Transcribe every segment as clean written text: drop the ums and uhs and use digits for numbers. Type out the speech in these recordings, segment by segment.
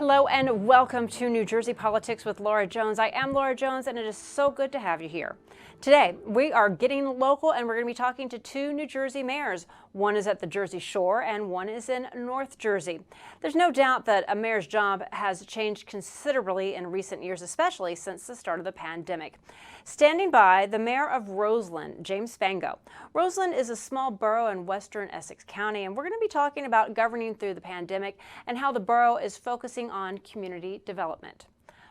Hello and welcome to New Jersey Politics with Laura Jones. I am Laura Jones and it is so good to have you here. Today, we are getting local and we're going to be talking to two New Jersey mayors. One is at the Jersey Shore and one is in North Jersey. There's no doubt that a mayor's job has changed considerably in recent years, especially since the start of the pandemic. Standing by, the mayor of Roseland, James Spango. Roseland is a small borough in western Essex County, and we're going to be talking about governing through the pandemic and how the borough is focusing on community development.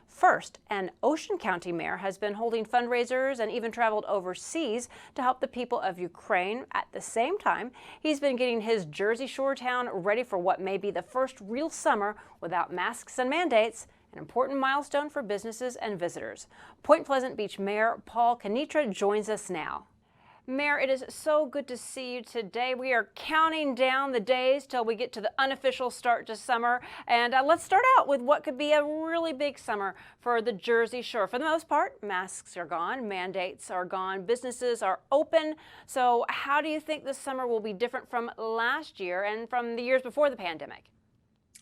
First, an Ocean County mayor has been holding fundraisers and even traveled overseas to help the people of Ukraine. At the same time, he's been getting his Jersey Shore town ready for what may be the first real summer without masks and mandates, an important milestone for businesses and visitors. Point Pleasant Beach Mayor Paul Kanitra joins us now. Mayor, it is so good to see you today. We are counting down the days till we get to the unofficial start to summer. And let's start out with what could be a really big summer for the Jersey Shore. For the most part, masks are gone, mandates are gone, businesses are open. So how do you think this summer will be different from last year and from the years before the pandemic?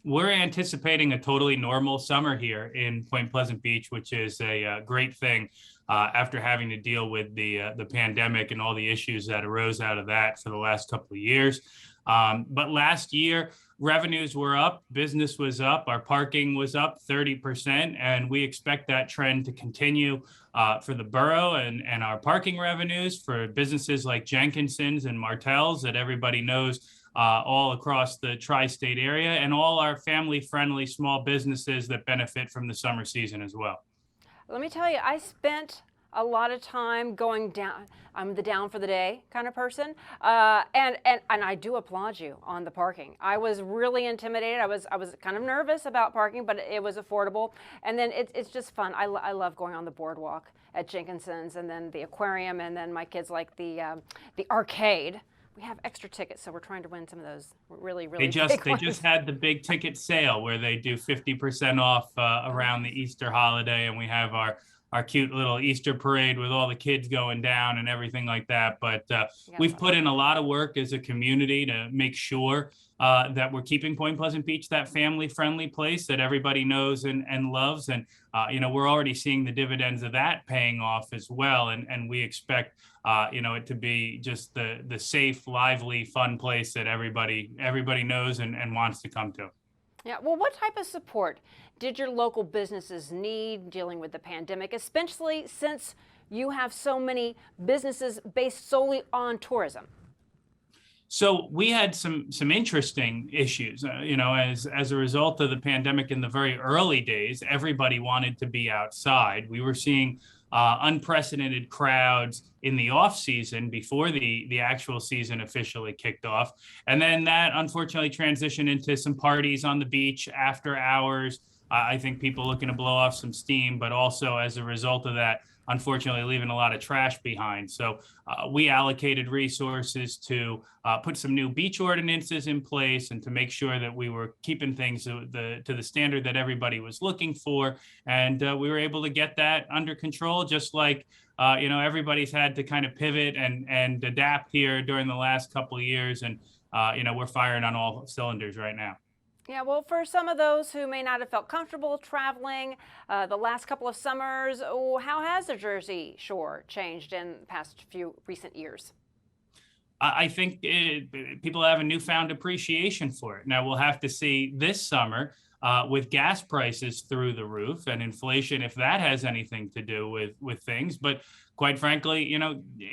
We're anticipating a totally normal summer here in Point Pleasant Beach, which is a great thing after having to deal with the pandemic and all the issues that arose out of that for the last couple of years. But last year, revenues were up, business was up, our parking was up 30%, and we expect that trend to continue for the borough and our parking revenues for businesses like Jenkinson's and Martell's that everybody knows all across the tri-state area, and all our family-friendly small businesses that benefit from the summer season as well. Let me tell you, I spent a lot of time going down. I'm the down for the day kind of person, and I do applaud you on the parking. I was really intimidated. I was kind of nervous about parking, but it was affordable, and then it's just fun. I love going on the boardwalk at Jenkinson's, and then the aquarium, and then my kids like the arcade. We have extra tickets, so we're trying to win some of those really They big ones. just had the big ticket sale where they do 50% off around the Easter holiday, and we have our cute little Easter parade with all the kids going down and everything like that. But we've put in a lot of work as a community to make sure that we're keeping Point Pleasant Beach that family-friendly place that everybody knows and loves. And we're already seeing the dividends of that paying off as well. And we expect it to be just the safe, lively, fun place that everybody knows and wants to come to. Yeah, well, what type of support did your local businesses need dealing with the pandemic, especially since you have so many businesses based solely on tourism? So we had some interesting issues, as a result of the pandemic in the very early days. Everybody wanted to be outside. We were seeing unprecedented crowds in the off season before the actual season officially kicked off. And then that unfortunately transitioned into some parties on the beach after hours. I think people looking to blow off some steam, but also as a result of that, unfortunately leaving a lot of trash behind. So we allocated resources to put some new beach ordinances in place and to make sure that we were keeping things to the standard that everybody was looking for. And we were able to get that under control, just like everybody's had to kind of pivot and adapt here during the last couple of years. And we're firing on all cylinders right now. Yeah, well, for some of those who may not have felt comfortable traveling the last couple of summers, how has the Jersey Shore changed in the past few recent years? I think people have a newfound appreciation for it. Now, we'll have to see this summer with gas prices through the roof and inflation, if that has anything to do with things. But quite frankly,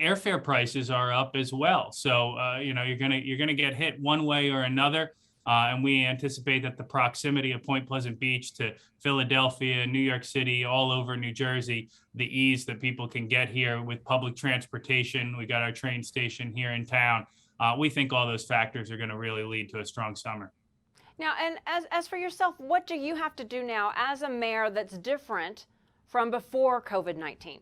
airfare prices are up as well. So, you're gonna get hit one way or another. And we anticipate that the proximity of Point Pleasant Beach to Philadelphia, New York City, all over New Jersey, the ease that people can get here with public transportation. We got our train station here in town. We think all those factors are going to really lead to a strong summer. Now, and as for yourself, what do you have to do now as a mayor that's different from before COVID-19?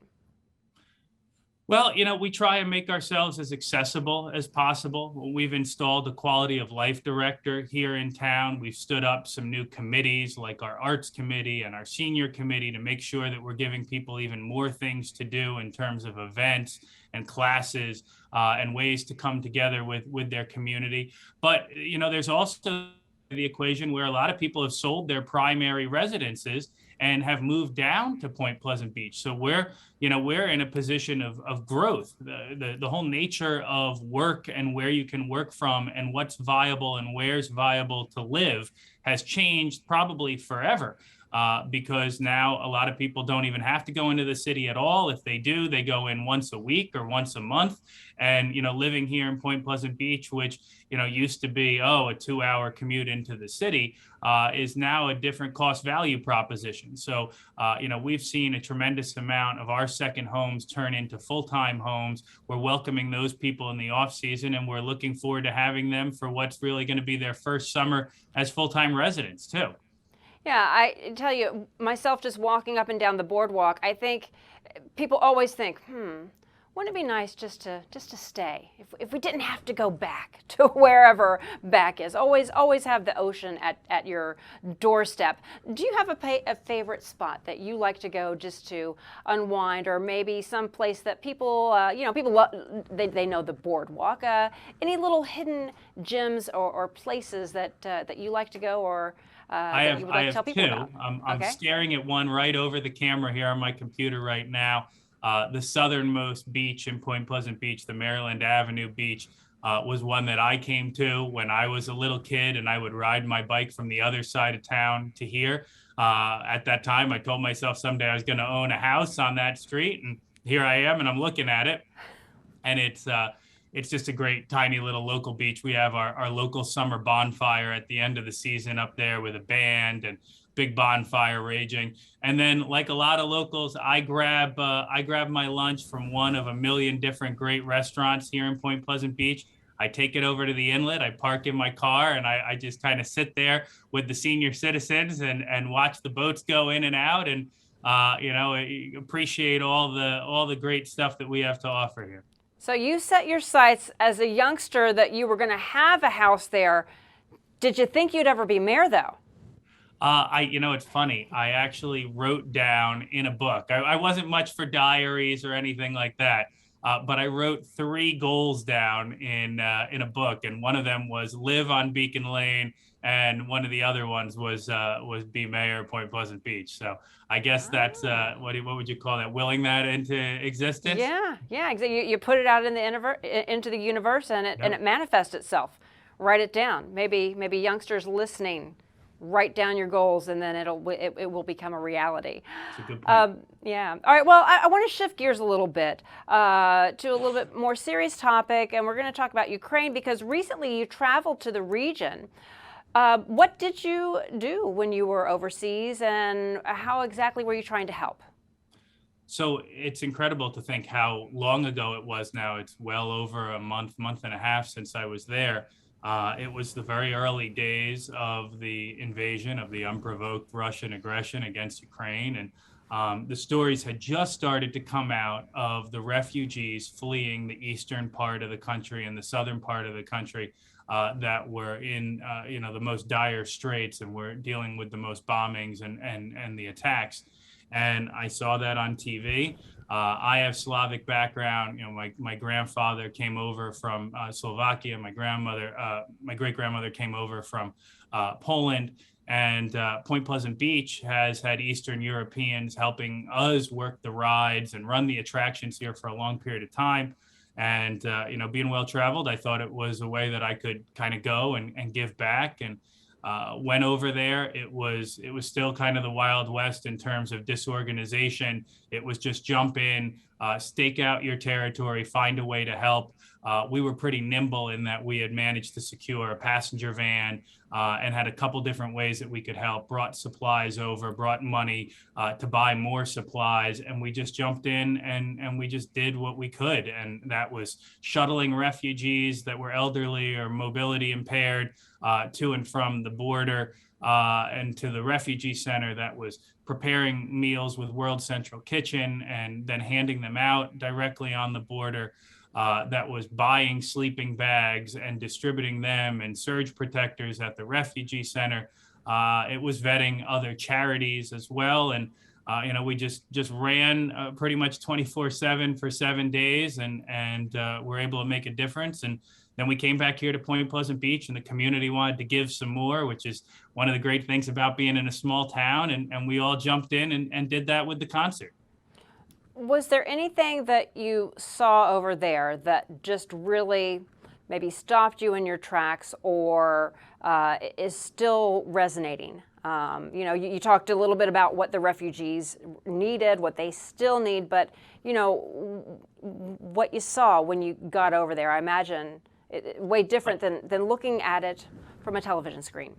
Well, we try and make ourselves as accessible as possible. We've installed a quality of life director here in town. We've stood up some new committees like our arts committee and our senior committee to make sure that we're giving people even more things to do in terms of events and classes and ways to come together with their community. But, there's also the equation where a lot of people have sold their primary residences and have moved down to Point Pleasant Beach. So we're in a position of growth. The whole nature of work and where you can work from and what's viable and where's viable to live has changed probably forever. Because now a lot of people don't even have to go into the city at all. If they do, they go in once a week or once a month. And, living here in Point Pleasant Beach, which, used to be, a 2-hour commute into the city, is now a different cost value proposition. So, we've seen a tremendous amount of our second homes turn into full-time homes. We're welcoming those people in the off season, and we're looking forward to having them for what's really going to be their first summer as full-time residents too. Yeah, I tell you, myself just walking up and down the boardwalk, I think people always think, wouldn't it be nice just to stay if we didn't have to go back to wherever back is? Always have the ocean at your doorstep. Do you have a favorite spot that you like to go just to unwind, or maybe some place that people they know the boardwalk? Any little hidden gems or places that you like to go, or that you would like to tell people about? I'm staring at one right over the camera here on my computer right now. The southernmost beach in Point Pleasant Beach, the Maryland Avenue Beach, was one that I came to when I was a little kid, and I would ride my bike from the other side of town to here. At that time, I told myself someday I was going to own a house on that street, and here I am, and I'm looking at it. And it's just a great, tiny little local beach. We have our local summer bonfire at the end of the season up there with a band and big bonfire raging. And then, like a lot of locals, I grab my lunch from one of a million different great restaurants here in Point Pleasant Beach. I take it over to the inlet, I park in my car, and I just kind of sit there with the senior citizens and watch the boats go in and out, and appreciate all the great stuff that we have to offer here. So you set your sights as a youngster that you were going to have a house there. Did you think you'd ever be mayor, though? It's funny. I actually wrote down in a book. I wasn't much for diaries or anything like that, but I wrote 3 goals down in a book, and one of them was live on Beacon Lane, and one of the other ones was be mayor of Point Pleasant Beach. So I guess that's what would you call that? Willing that into existence? Yeah, exactly. You put it out in into the universe, and it manifests itself. Write it down. Maybe youngsters listening, write down your goals, and then it will become a reality. That's a good point. Yeah. All right. Well, I want to shift gears a little bit to a little bit more serious topic, and we're going to talk about Ukraine, because recently you traveled to the region. What did you do when you were overseas, and how exactly were you trying to help? So it's incredible to think how long ago it was now. It's well over a month and a half since I was there. It was the very early days of the invasion, of the unprovoked Russian aggression against Ukraine. And the stories had just started to come out of the refugees fleeing the eastern part of the country and the southern part of the country that were in the most dire straits, and were dealing with the most bombings and the attacks. And I saw that on TV. I have Slavic background. My grandfather came over from Slovakia. My great grandmother came over from Poland. And Point Pleasant Beach has had Eastern Europeans helping us work the rides and run the attractions here for a long period of time. And being well traveled, I thought it was a way that I could kind of go and give back. And went over there. It was still kind of the Wild West in terms of disorganization. It was just jump in, stake out your territory, find a way to help. We were pretty nimble in that we had managed to secure a passenger van and had a couple different ways that we could help, brought supplies over, brought money to buy more supplies. And we just jumped in and we just did what we could. And that was shuttling refugees that were elderly or mobility impaired to and from the border and to the refugee center. That was preparing meals with World Central Kitchen and then handing them out directly on the border. That was buying sleeping bags and distributing them, and surge protectors at the refugee center. It was vetting other charities as well. And we just ran pretty much 24/7 for 7 days, and we're able to make a difference. And Then we came back here to Point Pleasant Beach, and the community wanted to give some more, which is one of the great things about being in a small town. And we all jumped in and did that with the concert. Was there anything that you saw over there that just really maybe stopped you in your tracks or is still resonating? You talked a little bit about what the refugees needed, what they still need, but, what you saw when you got over there, I imagine way different than looking at it from a television screen.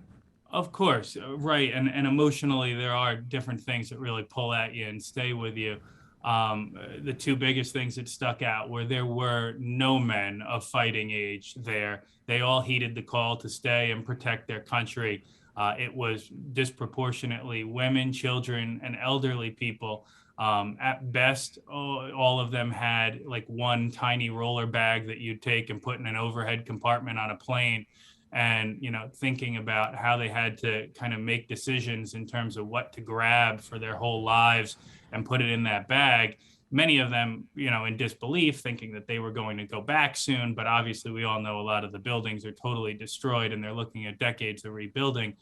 Of course, right. And emotionally, there are different things that really pull at you and stay with you. The two biggest things that stuck out were there were no men of fighting age there. They all heeded the call to stay and protect their country. It was disproportionately women, children, and elderly people. At best, all of them had like one tiny roller bag that you'd take and put in an overhead compartment on a plane. And, thinking about how they had to kind of make decisions in terms of what to grab for their whole lives and put it in that bag. Many of them, in disbelief, thinking that they were going to go back soon. But obviously, we all know a lot of the buildings are totally destroyed and they're looking at decades of rebuilding.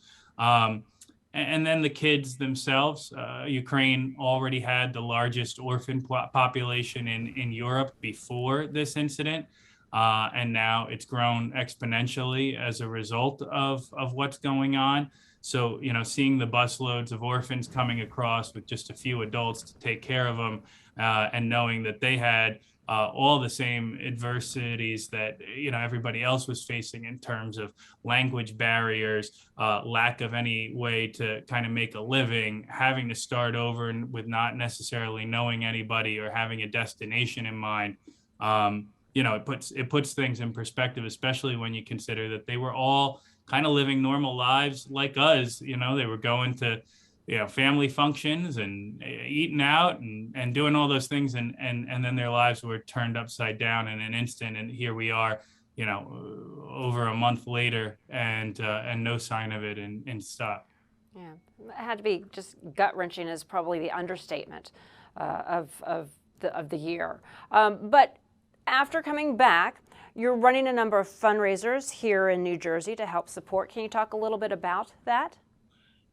And then the kids themselves, Ukraine already had the largest orphan population in Europe before this incident. And now it's grown exponentially as a result of what's going on. So, seeing the busloads of orphans coming across with just a few adults to take care of them, and knowing that they had all the same adversities that everybody else was facing in terms of language barriers, lack of any way to kind of make a living, having to start over and with not necessarily knowing anybody or having a destination in mind. It puts things in perspective, especially when you consider that they were all kind of living normal lives like us. They were going to family functions and eating out and doing all those things, and then their lives were turned upside down in an instant. And here we are, over a month later, and no sign of it in stop. Yeah, it had to be just gut wrenching is probably the understatement of the year. But after coming back, you're running a number of fundraisers here in New Jersey to help support. Can you talk a little bit about that?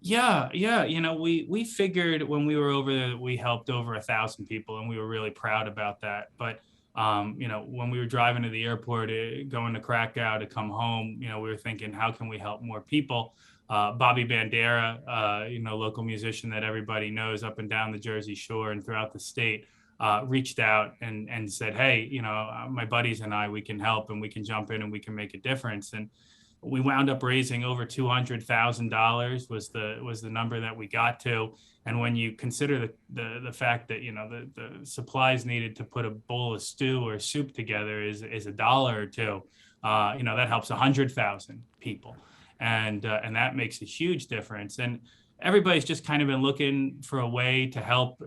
Yeah. We figured when we were over there that we helped over 1,000 people, and we were really proud about that. But when we were driving to the airport, going to Krakow to come home, we were thinking, how can we help more people? Bobby Bandera, local musician that everybody knows up and down the Jersey Shore and throughout the state, reached out and said, hey, my buddies and I, we can help and we can jump in and we can make a difference. And we wound up raising over $200,000 was the number that we got to. And when you consider the fact that the supplies needed to put a bowl of stew or soup together is $1 or $2, that helps 100,000 people, and that makes a huge difference. And everybody's just kind of been looking for a way to help,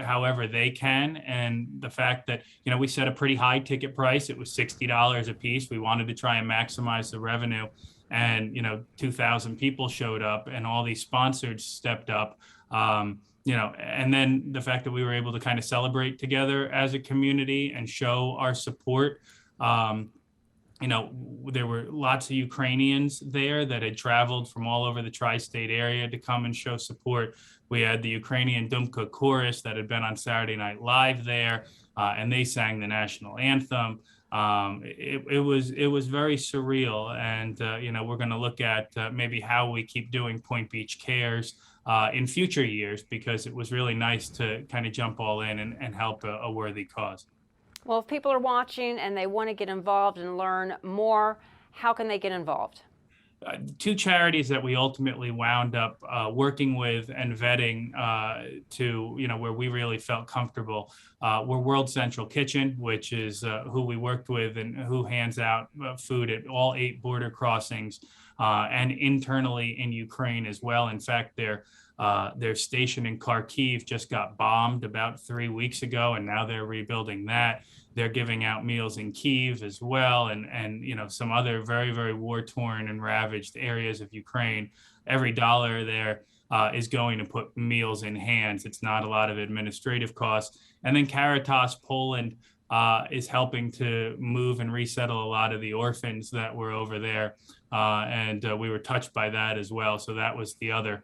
however they can. And the fact that, we set a pretty high ticket price, it was $60 a piece. We wanted to try and maximize the revenue. And, 2,000 people showed up and all these sponsors stepped up. And then the fact that we were able to kind of celebrate together as a community and show our support. There were lots of Ukrainians there that had traveled from all over the tri-state area to come and show support. We had the Ukrainian Dumka chorus that had been on Saturday Night Live there, and they sang the national anthem. It was very surreal, and we're going to look at maybe how we keep doing Point Beach Cares in future years, because it was really nice to kind of jump all in and help a worthy cause. Well, if people are watching and they want to get involved and learn more, how can they get involved? Two charities that we ultimately wound up working with and vetting to, where we really felt comfortable were World Central Kitchen, which is who we worked with and who hands out food at all 8 border crossings and internally in Ukraine as well. In fact, their station in Kharkiv just got bombed about 3 weeks ago, and now they're rebuilding that. They're giving out meals in Kyiv as well, and some other very, very war-torn and ravaged areas of Ukraine. Every dollar there is going to put meals in hands. It's not a lot of administrative costs. And then Caritas Poland is helping to move and resettle a lot of the orphans that were over there. And we were touched by that as well. So that was the other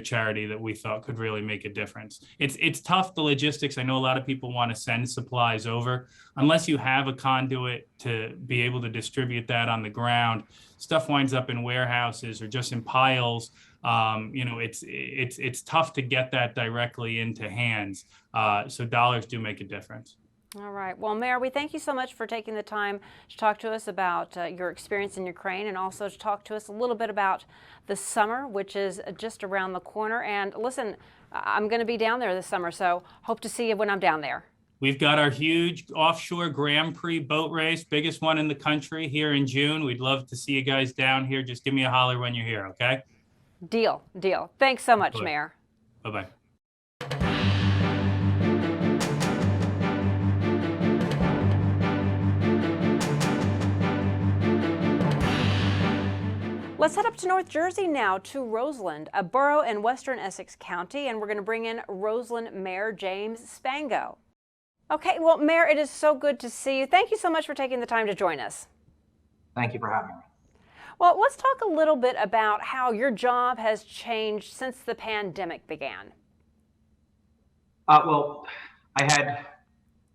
charity that we thought could really make a difference. It's tough, the logistics. I know a lot of people want to send supplies over. Unless you have a conduit to be able to distribute that on the ground, stuff winds up in warehouses or just in piles. It's tough to get that directly into hands. So dollars do make a difference. All right. Well, Mayor, we thank you so much for taking the time to talk to us about your experience in Ukraine, and also to talk to us a little bit about the summer, which is just around the corner. And listen, I'm going to be down there this summer, so hope to see you when I'm down there. We've got our huge offshore Grand Prix boat race, biggest one in the country, here in June. We'd love to see you guys down here. Just give me a holler when you're here, okay? Deal. Thanks so much, Absolutely. Mayor. Bye-bye. Let's head up to North Jersey now, to Roseland, a borough in western Essex County, and we're going to bring in Roseland Mayor James Spango. Okay, well, Mayor, it is so good to see you. Thank you so much for taking the time to join us. Thank you for having me. Well, let's talk a little bit about how your job has changed since the pandemic began. Well, I had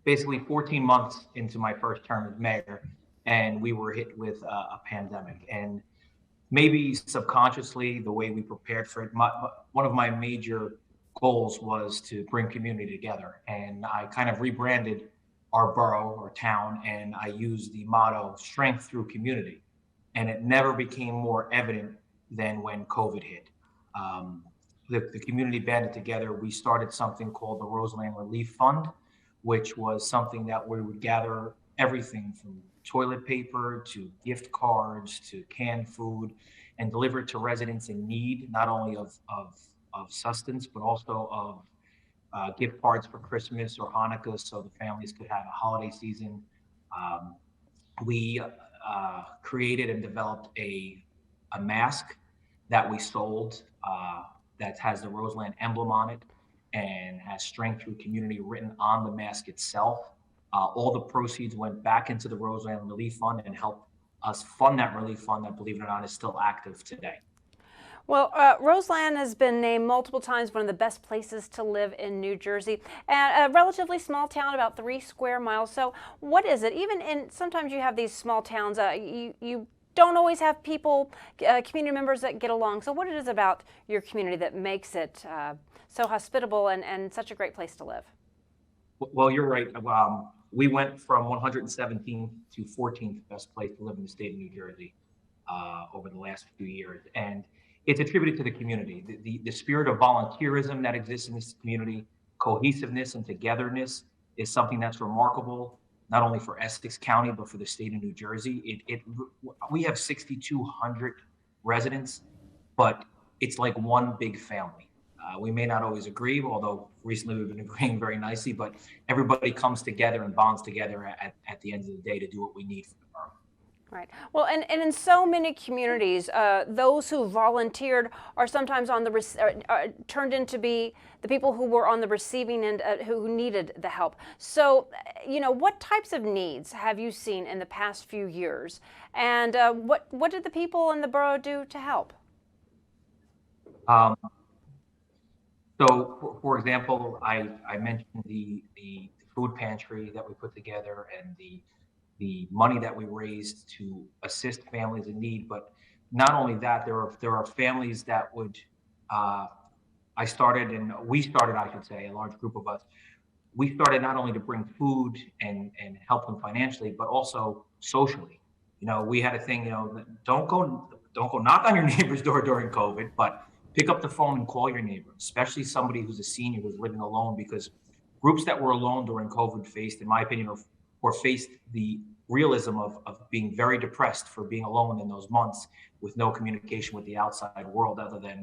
basically 14 months into my first term as mayor, and we were hit with a pandemic. And maybe subconsciously, the way we prepared for it, one of my major goals was to bring community together. And I kind of rebranded our borough or town, and I used the motto, strength through community. And it never became more evident than when COVID hit. The community banded together. We started something called the Roseland Relief Fund, which was something that we would gather everything from toilet paper to gift cards to canned food and deliver it to residents in need, not only of sustenance, but also of gift cards for Christmas or Hanukkah, so the families could have a holiday season. We created and developed a mask that we sold that has the Roseland emblem on it and has strength through community written on the mask itself. All the proceeds went back into the Roseland Relief Fund and helped us fund that relief fund that, believe it or not, is still active today. Well, Roseland has been named multiple times one of the best places to live in New Jersey, and a relatively small town, about 3 square miles. So what is it? Even in, sometimes you have these small towns, you don't always have people, community members that get along. So what it is about your community that makes it so hospitable and such a great place to live? Well, you're right. We went from 117th to 14th best place to live in the state of New Jersey over the last few years. And it's attributed to the community. The spirit of volunteerism that exists in this community, cohesiveness and togetherness, is something that's remarkable, not only for Essex County, but for the state of New Jersey. We have 6,200 residents, but it's like one big family. We may not always agree, although recently we've been agreeing very nicely, but everybody comes together and bonds together at the end of the day to do what we need for the borough. Right. Well, and in so many communities, those who volunteered are sometimes on the turned into be the people who were on the receiving end, who needed the help. So, what types of needs have you seen in the past few years, and what did the people in the borough do to help? So, for example, I mentioned the food pantry that we put together and the money that we raised to assist families in need. But not only that, there are families that would, we started, I should say, a large group of us. We started not only to bring food and help them financially, but also socially. We had a thing, don't go knock on your neighbor's door during COVID, but pick up the phone and call your neighbor, especially somebody who's a senior who's living alone, because groups that were alone during COVID faced, in my opinion, or faced the realism of being very depressed for being alone in those months with no communication with the outside world other than,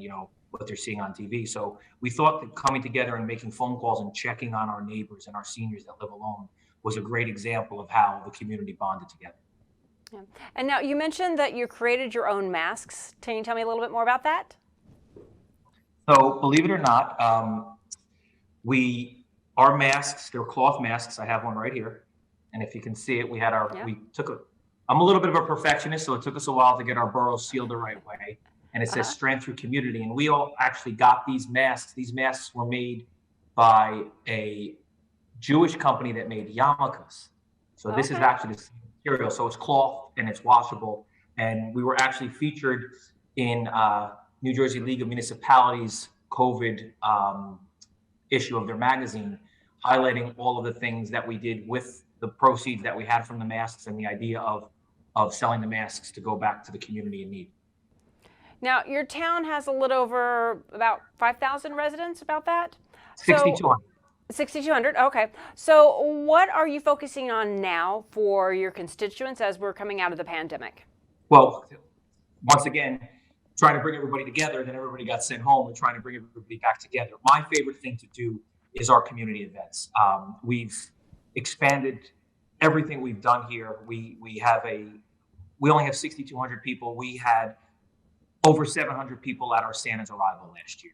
what they're seeing on TV. So we thought that coming together and making phone calls and checking on our neighbors and our seniors that live alone was a great example of how the community bonded together. Yeah. And now you mentioned that you created your own masks. Can you tell me a little bit more about that? So believe it or not, our masks, they're cloth masks. I have one right here. And if you can see it, we had our, Yeah. we took a, I'm a little bit of a perfectionist, so it took us a while to get our boroughs sealed the right way. And it says Uh-huh. strength through community. And we all actually got these masks. These masks were made by a Jewish company that made yarmulkes. So this is Okay. actually the same material. So it's cloth and it's washable. And we were actually featured in New Jersey League of Municipalities COVID issue of their magazine, highlighting all of the things that we did with the proceeds that we had from the masks and the idea of selling the masks to go back to the community in need. Now, your town has a little over about 5,000 residents, about that? So 6,200. 6,200, okay. So what are you focusing on now for your constituents as we're coming out of the pandemic? Well, once again, trying to bring everybody together, then everybody got sent home. We're trying to bring everybody back together. My favorite thing to do is our community events. We've expanded everything we've done here. We only have 6,200 people. We had over 700 people at our Santa's arrival last year.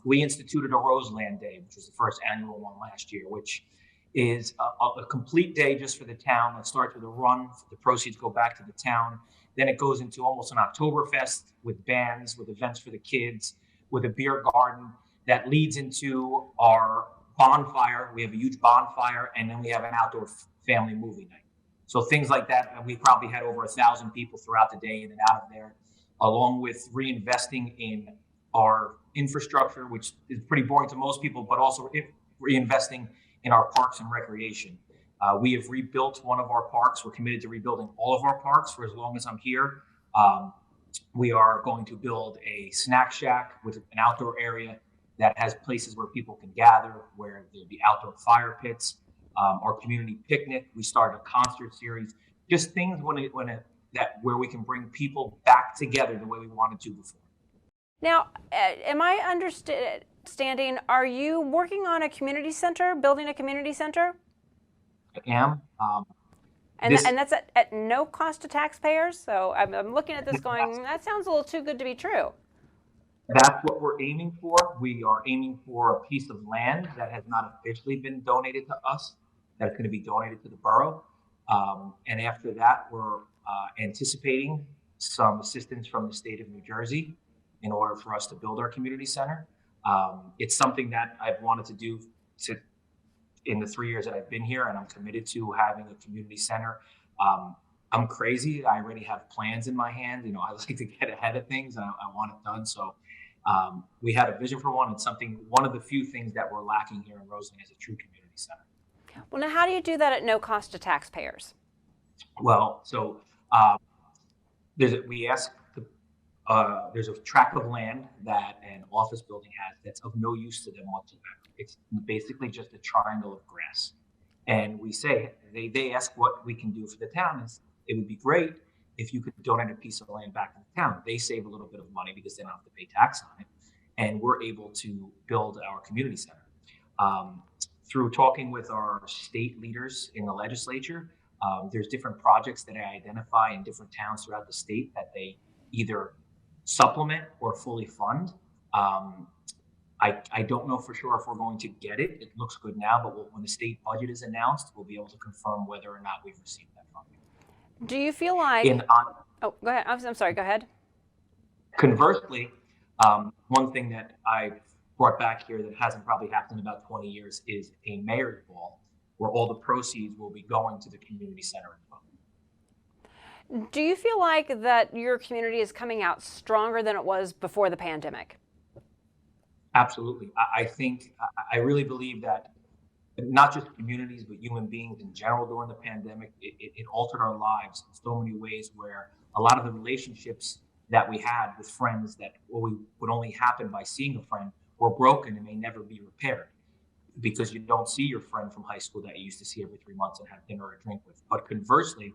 We instituted a Roseland Day, which was the first annual one last year, which is a complete day just for the town. It starts with a run. The proceeds go back to the town. Then it goes into almost an Oktoberfest with bands, with events for the kids, with a beer garden that leads into our bonfire. We have a huge bonfire, and then we have an outdoor family movie night. So things like that. We probably had over 1,000 people throughout the day in and out of there, along with reinvesting in our infrastructure, which is pretty boring to most people, but also reinvesting in our parks and recreation. We have rebuilt one of our parks. We're committed to rebuilding all of our parks for as long as I'm here. We are going to build a snack shack with an outdoor area that has places where people can gather, where there'll be outdoor fire pits, our community picnic. We started a concert series, just things where we can bring people back together the way we wanted to before. Now, am I understanding, are you working on a community center, building a community center? I am. And that's at no cost to taxpayers? So I'm looking at this going, that sounds a little too good to be true. That's what we're aiming for. We are aiming for a piece of land that has not officially been donated to us, that's going to be donated to the borough. And after that, we're anticipating some assistance from the state of New Jersey in order for us to build our community center. It's something that I've wanted to do in the 3 years that I've been here, and I'm committed to having a community center. I'm crazy. I already have plans in my hand. I like to get ahead of things, and I want it done. So we had a vision for one. It's one of the few things that we're lacking here in Roseland is a true community center. Well, now how do you do that at no cost to taxpayers? Well, so there's a tract of land that an office building has that's of no use to them whatsoever. It's basically just a triangle of grass. And we say, they ask what we can do for the town. It would be great if you could donate a piece of land back to the town. They save a little bit of money because they don't have to pay tax on it. And we're able to build our community center. Through talking with our state leaders in the legislature, there's different projects that I identify in different towns throughout the state that they either supplement or fully fund. I don't know for sure if we're going to get it. It looks good now, but when the state budget is announced, we'll be able to confirm whether or not we've received that funding. Do you feel like... Oh, go ahead. I'm sorry. Go ahead. Conversely, one thing that I brought back here that hasn't probably happened in about 20 years is a mayor's ball where all the proceeds will be going to the community center as well. Do you feel like that your community is coming out stronger than it was before the pandemic? Absolutely. I really believe that not just communities, but human beings in general during the pandemic, it altered our lives in so many ways where a lot of the relationships that we had with friends that would only happen by seeing a friend were broken and may never be repaired because you don't see your friend from high school that you used to see every 3 months and have dinner or a drink with. But conversely,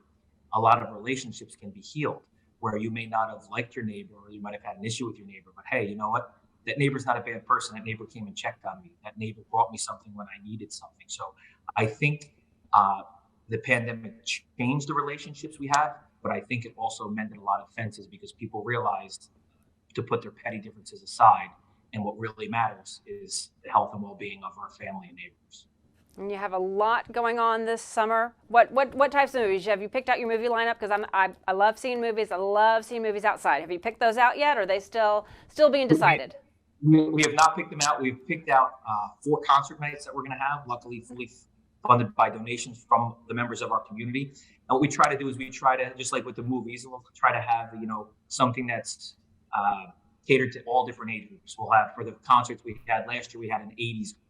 a lot of relationships can be healed where you may not have liked your neighbor or you might have had an issue with your neighbor, but hey, you know what? That neighbor's not a bad person. That neighbor came and checked on me. That neighbor brought me something when I needed something. So I think the pandemic changed the relationships we have, but I think it also mended a lot of fences because people realized to put their petty differences aside. And what really matters is the health and well-being of our family and neighbors. And you have a lot going on this summer. What types of movies? Have you picked out your movie lineup? Because I love seeing movies. I love seeing movies outside. Have you picked those out yet, or are they still being decided? We have not picked them out. We've picked out 4 concert nights that we're going to have, luckily fully funded by donations from the members of our community. And what we try to do is we try to, just like with the movies, we'll try to have, something that's catered to all different age groups. We'll have, for the concerts we had last year, we had an 80s group.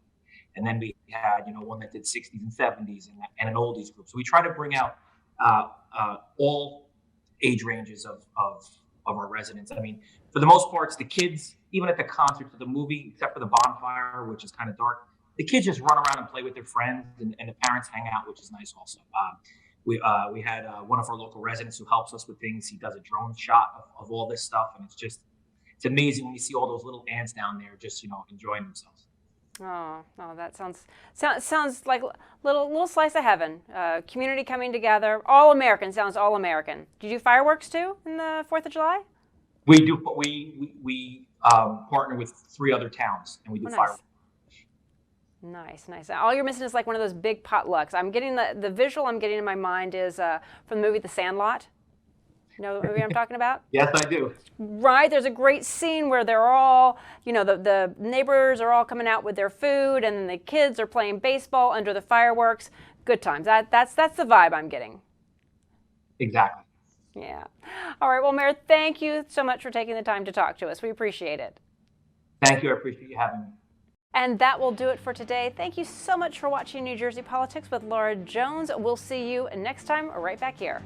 And then we had, one that did 60s and 70s and an oldies group. So we try to bring out all age ranges of our residents. I mean, for the most part, it's the kids, even at the concert, for the movie, except for the bonfire, which is kind of dark. The kids just run around and play with their friends, and the parents hang out, which is nice also. We had one of our local residents who helps us with things. He does a drone shot of all this stuff, and it's amazing when you see all those little ants down there just, enjoying themselves. Oh, that sounds like a little slice of heaven. Community coming together, all American. Sounds all American. Do you do fireworks too in the 4th of July? We do, but we partner with 3 other towns, and we do fireworks. Nice. All you're missing is like one of those big potlucks. I'm getting the visual I'm getting in my mind is from the movie The Sandlot. You know the movie I'm talking about? Yes, I do. Right. There's a great scene where they're all, the neighbors are all coming out with their food, and then the kids are playing baseball under the fireworks. Good times. That's the vibe I'm getting. Exactly. Yeah. All right. Well, Mayor, thank you so much for taking the time to talk to us. We appreciate it. Thank you. I appreciate you having me. And that will do it for today. Thank you so much for watching New Jersey Politics with Laura Jones. We'll see you next time right back here.